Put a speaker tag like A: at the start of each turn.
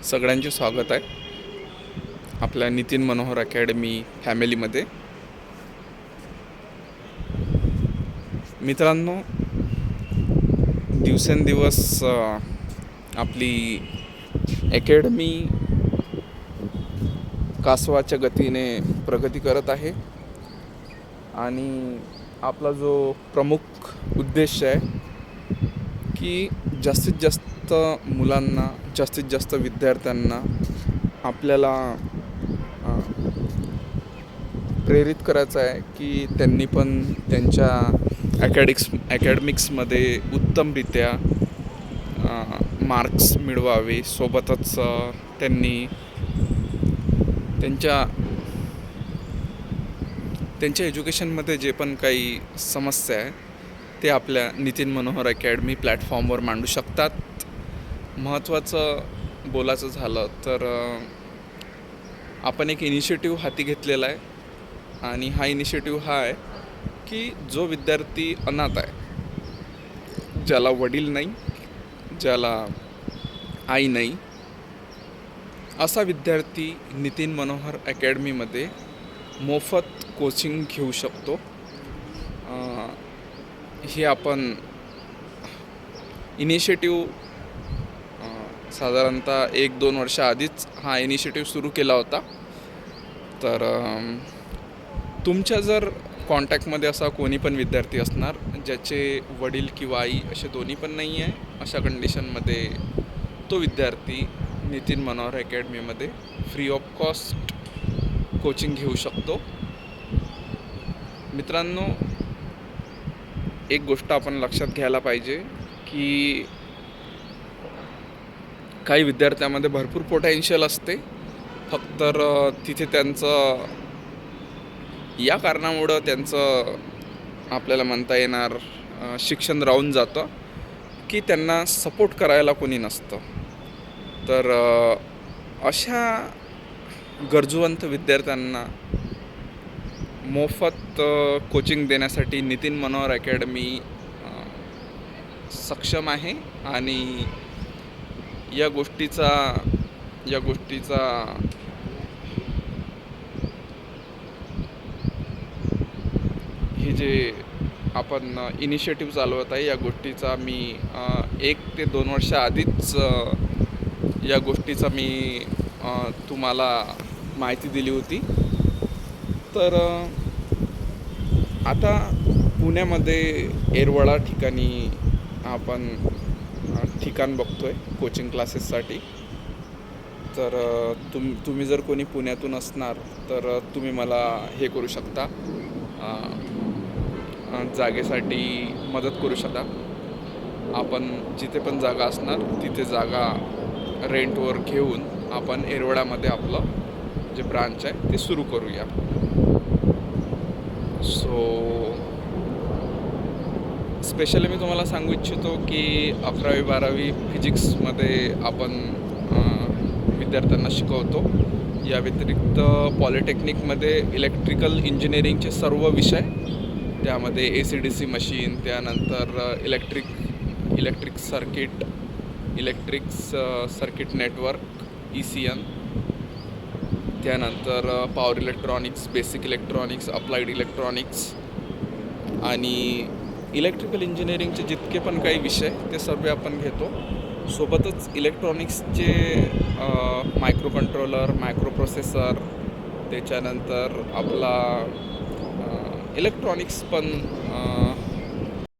A: सगळ्यांचे स्वागत आहे आपल्या नितीन मनोहर अकॅडमी फॅमिलीमध्ये. मित्रांनो, दिवसेंदिवस आपली अकॅडमी कासवाच्या गतीने प्रगती करत आहे आणि आपला जो प्रमुख उद्देश आहे की जास्तीत जास्त मुलांना, जास्तीत जास्त विद्यार्थ्यांना आपल्याला प्रेरित करायचं आहे की त्यांनी पण त्यांच्या अकॅडमिक्समध्ये उत्तमरित्या मार्क्स मिळवावे. सोबतच त्यांनी त्यांच्या एज्युकेशनमध्ये जे पण काही समस्या आहे ते आपल्या नितीन मनोहर अकॅडमी प्लॅटफॉर्मवर मांडू शकतात. महत्त्वाचं बोलायचं झालं तर आपण एक इनिशिएटिव्ह हाती घेतलेला आहे आणि हा इनिशिएटिव्ह हा आहे की जो विद्यार्थी अनाथ आहे, ज्याला वडील नाही, ज्याला आई नाही, असा विद्यार्थी नितीन मनोहर अकॅडमीमध्ये मोफत कोचिंग घेऊ शकतो. हे आपण इनिशिएटिव्ह साधारणतः 1-2 वर्षाआधीच हा इनिशिएटिव्ह सुरू केला होता. तर तुमच्या जर कॉन्टॅक्टमध्ये असा कोणी पण विद्यार्थी असणार ज्याचे वडील किंवा आई असे दोन्ही पण नाही आहे, अशा कंडिशनमध्ये तो विद्यार्थी नितीन मनोहर अकॅडमीमध्ये फ्री ऑफ कॉस्ट कोचिंग घेऊ शकतो. मित्रांनो, एक गोष्ट आपण लक्षात घ्यायला पाहिजे की काही विद्यार्थ्यांमध्ये भरपूर पोटेन्शियल असते, फक्त तिथे त्यांचं या कारणामुळं त्यांचं आपल्याला म्हणता येणार शिक्षण राहून जातं की त्यांना सपोर्ट करायला कोणी नसतं. तर अशा गरजूवंत विद्यार्थ्यांना मोफत कोचिंग देण्यासाठी नितीन मनोहर अकॅडमी सक्षम आहे आणि या गोष्टीचा हे जे आपण इनिशिएटिव्ह चालवत आहे, या गोष्टीचा मी 1 ते 2 वर्षाआधीच या गोष्टीचा मी तुम्हाला माहिती दिली होती. तर आता पुण्यामध्ये येरवडा ठिकाणी आपण ठिकाण बघतो आहे कोचिंग क्लासेससाठी. तर तुम्ही जर कोणी पुण्यातून असणार तर तुम्ही मला हे करू शकता, जागेसाठी मदत करू शकता. आपण जिथे पण जागा असणार तिथे जागा रेंटवर घेऊन आपण येरवड्यामध्ये आपलं जे ब्रांच आहे ते सुरू करूया. सो स्पेशली मी तुम्हाला सांगू इच्छितो की 11वी-12वी फिजिक्समध्ये आपण विद्यार्थ्यांना शिकवतो. या व्यतिरिक्त पॉलिटेक्निकमध्ये इलेक्ट्रिकल इंजिनिअरिंगचे सर्व विषय, त्यामध्ये AC-DC मशीन, त्यानंतर इलेक्ट्रिक सर्किट नेटवर्क ECN, त्यानंतर power electronics, basic electronics, applied electronics आणि इलेक्ट्रिकल इंजिनिअरिंगचे जितके पण काही विषय ते सर्व आपण घेतो. सोबतच इलेक्ट्रॉनिक्सचे मायक्रो कंट्रोलर, मायक्रो प्रोसेसर, त्याच्यानंतर आपला इलेक्ट्रॉनिक्स पण